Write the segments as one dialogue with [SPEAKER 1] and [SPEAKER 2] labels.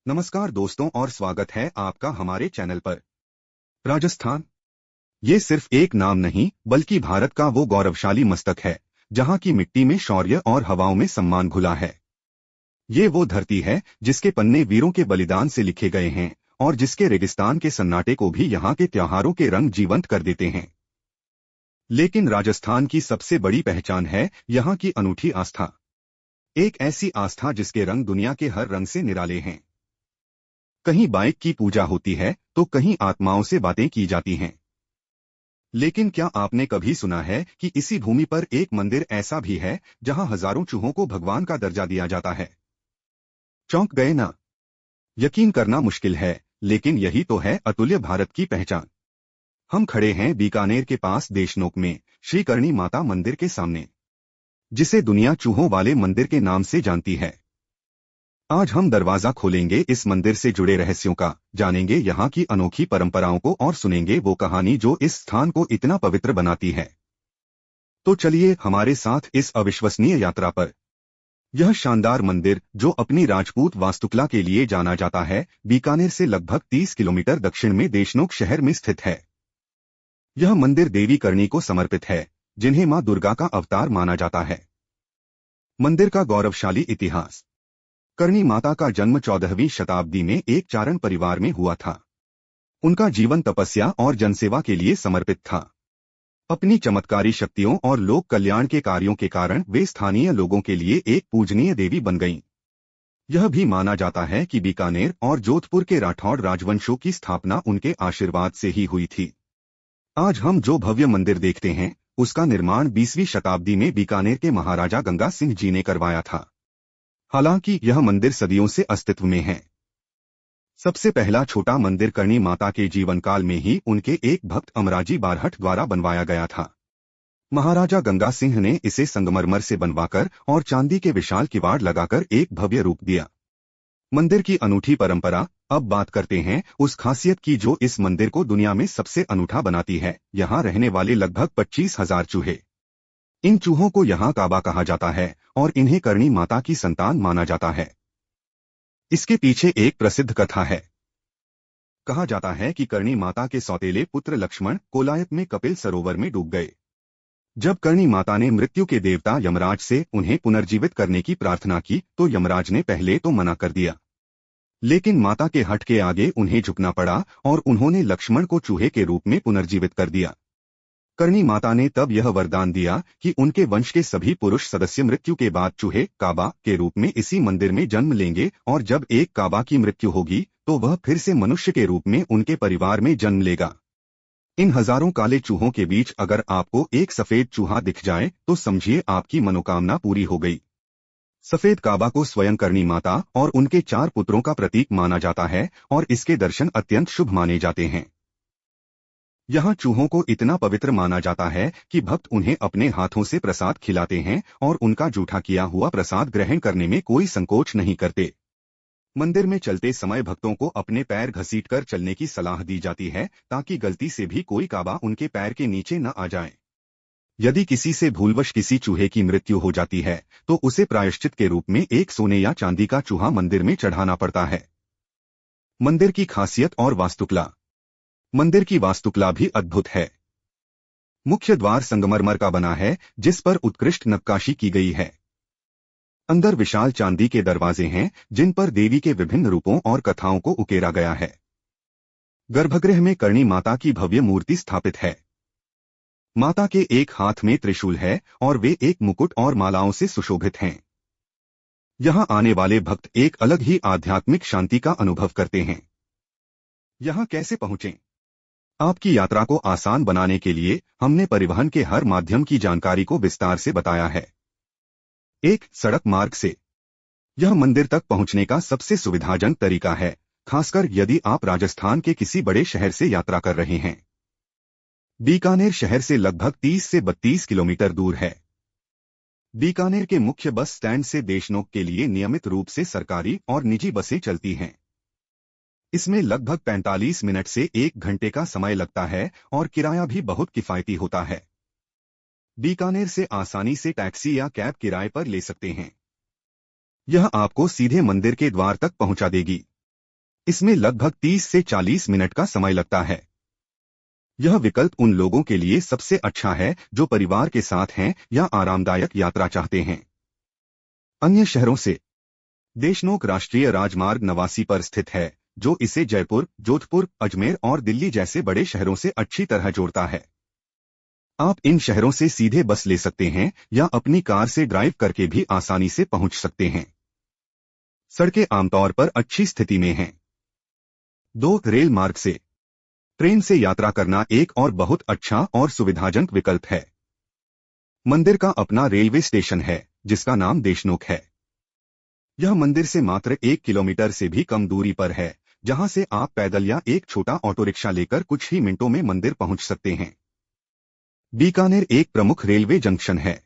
[SPEAKER 1] नमस्कार दोस्तों और स्वागत है आपका हमारे चैनल पर। राजस्थान ये सिर्फ एक नाम नहीं बल्कि भारत का वो गौरवशाली मस्तक है जहां की मिट्टी में शौर्य और हवाओं में सम्मान घुला है। ये वो धरती है जिसके पन्ने वीरों के बलिदान से लिखे गए हैं और जिसके रेगिस्तान के सन्नाटे को भी यहाँ के त्योहारों के रंग जीवंत कर देते हैं। लेकिन राजस्थान की सबसे बड़ी पहचान है यहाँ की अनूठी आस्था। एक ऐसी आस्था जिसके रंग दुनिया के हर रंग से निराले हैं। कहीं बाइक की पूजा होती है तो कहीं आत्माओं से बातें की जाती हैं। लेकिन क्या आपने कभी सुना है कि इसी भूमि पर एक मंदिर ऐसा भी है जहां हजारों चूहों को भगवान का दर्जा दिया जाता है? चौंक गए ना? यकीन करना मुश्किल है, लेकिन यही तो है अतुल्य भारत की पहचान। हम खड़े हैं बीकानेर के पास देशनोक में श्री करणी माता मंदिर के सामने, जिसे दुनिया चूहों वाले मंदिर के नाम से जानती है। आज हम दरवाजा खोलेंगे इस मंदिर से जुड़े रहस्यों का, जानेंगे यहाँ की अनोखी परंपराओं को और सुनेंगे वो कहानी जो इस स्थान को इतना पवित्र बनाती है। तो चलिए हमारे साथ इस अविश्वसनीय यात्रा पर। यह शानदार मंदिर जो अपनी राजपूत वास्तुकला के लिए जाना जाता है, बीकानेर से लगभग 30 किलोमीटर दक्षिण में देशनोक शहर में स्थित है। यह मंदिर देवी करणी को समर्पित है, जिन्हें मां दुर्गा का अवतार माना जाता है। मंदिर का गौरवशाली इतिहास। करणी माता का जन्म 14वीं शताब्दी में एक चारण परिवार में हुआ था। उनका जीवन तपस्या और जनसेवा के लिए समर्पित था। अपनी चमत्कारी शक्तियों और लोक कल्याण के कार्यों के कारण वे स्थानीय लोगों के लिए एक पूजनीय देवी बन गईं। यह भी माना जाता है कि बीकानेर और जोधपुर के राठौड़ राजवंशों की स्थापना उनके आशीर्वाद से ही हुई थी। आज हम जो भव्य मंदिर देखते हैं, उसका निर्माण 20वीं शताब्दी में बीकानेर के महाराजा गंगा सिंह जी ने करवाया था। हालांकि यह मंदिर सदियों से अस्तित्व में है। सबसे पहला छोटा मंदिर करणी माता के जीवन काल में ही उनके एक भक्त अमराजी बारहट द्वारा बनवाया गया था। महाराजा गंगा सिंह ने इसे संगमरमर से बनवाकर और चांदी के विशाल किवाड़ लगाकर एक भव्य रूप दिया। मंदिर की अनूठी परंपरा। अब बात करते हैं उस खासियत की जो इस मंदिर को दुनिया में सबसे अनूठा बनाती है। यहाँ रहने वाले लगभग 25,000 चूहे। इन चूहों को यहाँ काबा कहा जाता है और इन्हें करणी माता की संतान माना जाता है। इसके पीछे एक प्रसिद्ध कथा है। कहा जाता है कि करणी माता के सौतेले पुत्र लक्ष्मण कोलायत में कपिल सरोवर में डूब गए। जब करणी माता ने मृत्यु के देवता यमराज से उन्हें पुनर्जीवित करने की प्रार्थना की तो यमराज ने पहले तो मना कर दिया, लेकिन माता के हठ के आगे उन्हें झुकना पड़ा और उन्होंने लक्ष्मण को चूहे के रूप में पुनर्जीवित कर दिया। करणी माता ने तब यह वरदान दिया कि उनके वंश के सभी पुरुष सदस्य मृत्यु के बाद चूहे काबा के रूप में इसी मंदिर में जन्म लेंगे और जब एक काबा की मृत्यु होगी तो वह फिर से मनुष्य के रूप में उनके परिवार में जन्म लेगा। इन हजारों काले चूहों के बीच अगर आपको एक सफेद चूहा दिख जाए तो समझिए आपकी मनोकामना पूरी हो गई। सफेद काबा को स्वयं करणी माता और उनके 4 पुत्रों का प्रतीक माना जाता है और इसके दर्शन अत्यंत शुभ माने जाते हैं। यहाँ चूहों को इतना पवित्र माना जाता है कि भक्त उन्हें अपने हाथों से प्रसाद खिलाते हैं और उनका जूठा किया हुआ प्रसाद ग्रहण करने में कोई संकोच नहीं करते। मंदिर में चलते समय भक्तों को अपने पैर घसीटकर चलने की सलाह दी जाती है ताकि गलती से भी कोई काबा उनके पैर के नीचे न आ जाए। यदि किसी से भूलवश किसी चूहे की मृत्यु हो जाती है तो उसे प्रायश्चित के रूप में एक सोने या चांदी का चूहा मंदिर में चढ़ाना पड़ता है। मंदिर की खासियत और वास्तुकला। मंदिर की वास्तुकला भी अद्भुत है। मुख्य द्वार संगमरमर का बना है जिस पर उत्कृष्ट नक्काशी की गई है। अंदर विशाल चांदी के दरवाजे हैं जिन पर देवी के विभिन्न रूपों और कथाओं को उकेरा गया है। गर्भगृह में करणी माता की भव्य मूर्ति स्थापित है। माता के एक हाथ में त्रिशूल है और वे एक मुकुट और मालाओं से सुशोभित हैं। यहाँ आने वाले भक्त एक अलग ही आध्यात्मिक शांति का अनुभव करते हैं। यहाँ कैसे पहुंचें? आपकी यात्रा को आसान बनाने के लिए हमने परिवहन के हर माध्यम की जानकारी को विस्तार से बताया है। 1. सड़क मार्ग से। यह मंदिर तक पहुंचने का सबसे सुविधाजनक तरीका है, खासकर यदि आप राजस्थान के किसी बड़े शहर से यात्रा कर रहे हैं। बीकानेर शहर से लगभग 30 से 32 किलोमीटर दूर है। बीकानेर के मुख्य बस स्टैंड से देशनोक के लिए नियमित रूप से सरकारी और निजी बसें चलती हैं। इसमें लगभग 45 मिनट से 1 घंटे का समय लगता है और किराया भी बहुत किफायती होता है। बीकानेर से आसानी से टैक्सी या कैब किराए पर ले सकते हैं। यह आपको सीधे मंदिर के द्वार तक पहुंचा देगी। इसमें लगभग 30 से 40 मिनट का समय लगता है। यह विकल्प उन लोगों के लिए सबसे अच्छा है जो परिवार के साथ हैं या आरामदायक यात्रा चाहते हैं। अन्य शहरों से देशनोक राष्ट्रीय राजमार्ग 89 पर स्थित है, जो इसे जयपुर, जोधपुर, अजमेर और दिल्ली जैसे बड़े शहरों से अच्छी तरह जोड़ता है। आप इन शहरों से सीधे बस ले सकते हैं या अपनी कार से ड्राइव करके भी आसानी से पहुंच सकते हैं। सड़कें आमतौर पर अच्छी स्थिति में हैं। 2. रेल मार्ग से ट्रेन से यात्रा करना एक और बहुत अच्छा और सुविधाजनक विकल्प है। मंदिर का अपना रेलवे स्टेशन है, जिसका नाम देशनोक है। यह मंदिर से मात्र 1 किलोमीटर से भी कम दूरी पर है, जहां से आप पैदल या एक छोटा ऑटो रिक्शा लेकर कुछ ही मिनटों में मंदिर पहुंच सकते हैं। बीकानेर एक प्रमुख रेलवे जंक्शन है।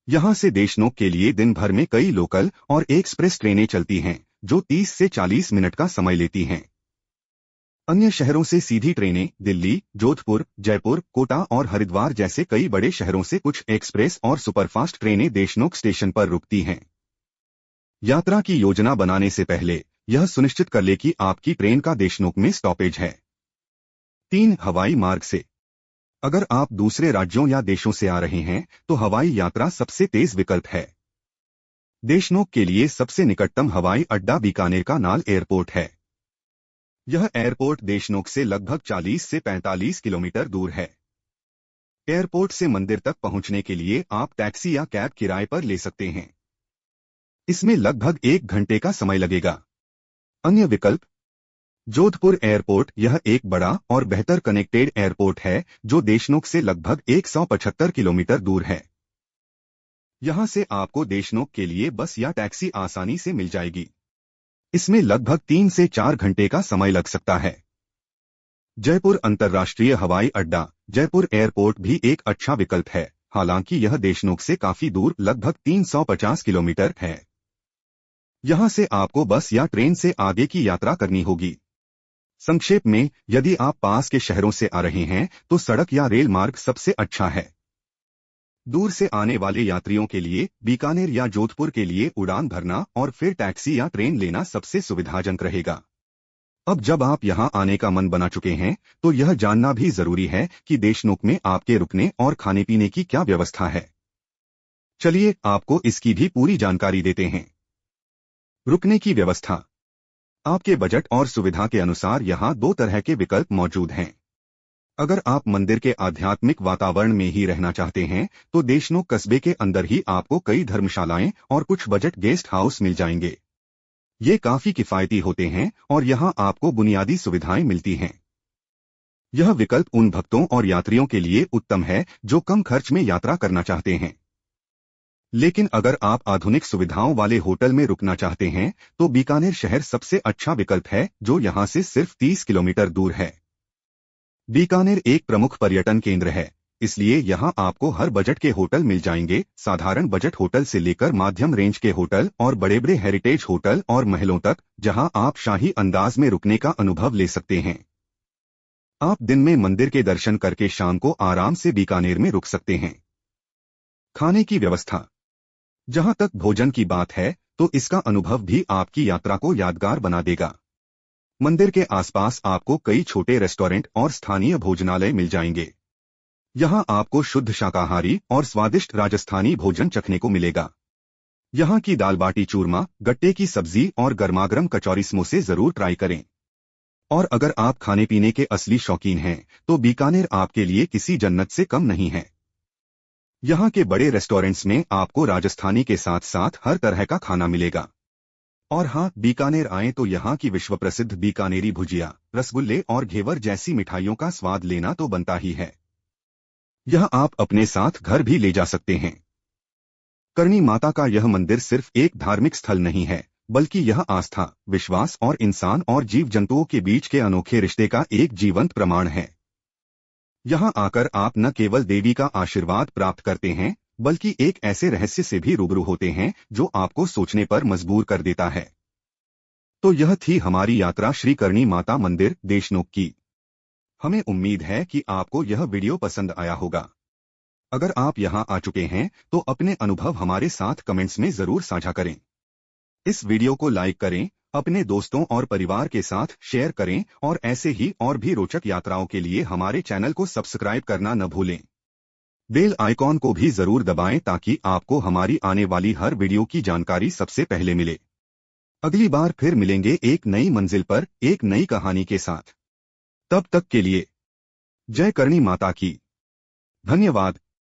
[SPEAKER 1] यहां से देशनोक के लिए दिन भर में कई लोकल और एक्सप्रेस ट्रेनें चलती हैं, जो 30 से 40 मिनट का समय लेती हैं। अन्य शहरों से सीधी ट्रेनें दिल्ली, जोधपुर, जयपुर, कोटा और हरिद्वार जैसे कई बड़े शहरों से कुछ एक्सप्रेस और सुपरफास्ट ट्रेनें देशनोक स्टेशन पर रुकती हैं। यात्रा की योजना बनाने से पहले यह सुनिश्चित कर ले कि आपकी ट्रेन का देशनोक में स्टॉपेज है। 3. हवाई मार्ग से अगर आप दूसरे राज्यों या देशों से आ रहे हैं तो हवाई यात्रा सबसे तेज विकल्प है। देशनोक के लिए सबसे निकटतम हवाई अड्डा बीकानेर का नाल एयरपोर्ट है। यह एयरपोर्ट देशनोक से लगभग 40 से 45 किलोमीटर दूर है। एयरपोर्ट से मंदिर तक पहुंचने के लिए आप टैक्सी या कैब किराए पर ले सकते हैं। इसमें लगभग 1 घंटे का समय लगेगा। अन्य विकल्प जोधपुर एयरपोर्ट यह एक बड़ा और बेहतर कनेक्टेड एयरपोर्ट है जो देशनोक से लगभग 175 किलोमीटर दूर है। यहां से आपको देशनोक के लिए बस या टैक्सी आसानी से मिल जाएगी। इसमें लगभग 3 से 4 घंटे का समय लग सकता है। जयपुर अंतर्राष्ट्रीय हवाई अड्डा जयपुर एयरपोर्ट भी एक अच्छा विकल्प है, हालांकि यह देशनोक से काफी दूर लगभग 350 किलोमीटर है। यहां से आपको बस या ट्रेन से आगे की यात्रा करनी होगी। संक्षेप में, यदि आप पास के शहरों से आ रहे हैं तो सड़क या रेल मार्ग सबसे अच्छा है। दूर से आने वाले यात्रियों के लिए बीकानेर या जोधपुर के लिए उड़ान भरना और फिर टैक्सी या ट्रेन लेना सबसे सुविधाजनक रहेगा। अब जब आप यहां आने का मन बना चुके हैं तो यह जानना भी जरूरी है कि देशनोक में आपके रुकने और खाने पीने की क्या व्यवस्था है। चलिए आपको इसकी भी पूरी जानकारी देते हैं। रुकने की व्यवस्था आपके बजट और सुविधा के अनुसार यहां 2 तरह के विकल्प मौजूद हैं। अगर आप मंदिर के आध्यात्मिक वातावरण में ही रहना चाहते हैं तो देशनोक कस्बे के अंदर ही आपको कई धर्मशालाएं और कुछ बजट गेस्ट हाउस मिल जाएंगे। ये काफी किफायती होते हैं और यहां आपको बुनियादी सुविधाएं मिलती हैं। यह विकल्प उन भक्तों और यात्रियों के लिए उत्तम है जो कम खर्च में यात्रा करना चाहते हैं। लेकिन अगर आप आधुनिक सुविधाओं वाले होटल में रुकना चाहते हैं तो बीकानेर शहर सबसे अच्छा विकल्प है, जो यहां से सिर्फ 30 किलोमीटर दूर है। बीकानेर एक प्रमुख पर्यटन केंद्र है, इसलिए यहां आपको हर बजट के होटल मिल जाएंगे, साधारण बजट होटल से लेकर माध्यम रेंज के होटल और बड़े-बड़े हेरिटेज होटल और महलों तक, जहां आप शाही अंदाज में रुकने का अनुभव ले सकते हैं। आप दिन में मंदिर के दर्शन करके शाम को आराम से बीकानेर में रुक सकते हैं। खाने की व्यवस्था जहां तक भोजन की बात है तो इसका अनुभव भी आपकी यात्रा को यादगार बना देगा। मंदिर के आसपास आपको कई छोटे रेस्टोरेंट और स्थानीय भोजनालय मिल जाएंगे। यहां आपको शुद्ध शाकाहारी और स्वादिष्ट राजस्थानी भोजन चखने को मिलेगा। यहां की दाल बाटी चूरमा, गट्टे की सब्जी और गर्मागर्म कचौरी समोसे जरूर ट्राई करें। और अगर आप खाने पीने के असली शौकीन हैं तो बीकानेर आपके लिए किसी जन्नत से कम नहीं है। यहाँ के बड़े रेस्टोरेंट्स में आपको राजस्थानी के साथ साथ हर तरह का खाना मिलेगा। और हाँ, बीकानेर आएं तो यहाँ की विश्व प्रसिद्ध बीकानेरी भुजिया, रसगुल्ले और घेवर जैसी मिठाइयों का स्वाद लेना तो बनता ही है। यह आप अपने साथ घर भी ले जा सकते हैं। करणी माता का यह मंदिर सिर्फ एक धार्मिक स्थल नहीं है, बल्कि यह आस्था, विश्वास और इंसान और जीव जंतुओं के बीच के अनोखे रिश्ते का एक जीवंत प्रमाण है। यहां आकर आप न केवल देवी का आशीर्वाद प्राप्त करते हैं, बल्कि एक ऐसे रहस्य से भी रूबरू होते हैं जो आपको सोचने पर मजबूर कर देता है। तो यह थी हमारी यात्रा श्री करणी माता मंदिर देशनोक की। हमें उम्मीद है कि आपको यह वीडियो पसंद आया होगा। अगर आप यहां आ चुके हैं तो अपने अनुभव हमारे साथ कमेंट्स में जरूर साझा करें। इस वीडियो को लाइक करें अपने दोस्तों और परिवार के साथ शेयर करें और ऐसे ही और भी रोचक यात्राओं के लिए हमारे चैनल को सब्सक्राइब करना न भूलें। बेल आइकॉन को भी जरूर दबाएं ताकि आपको हमारी आने वाली हर वीडियो की जानकारी सबसे पहले मिले। अगली बार फिर मिलेंगे एक नई मंजिल पर एक नई कहानी के साथ। तब तक के लिए जय करणी माता की। धन्यवाद।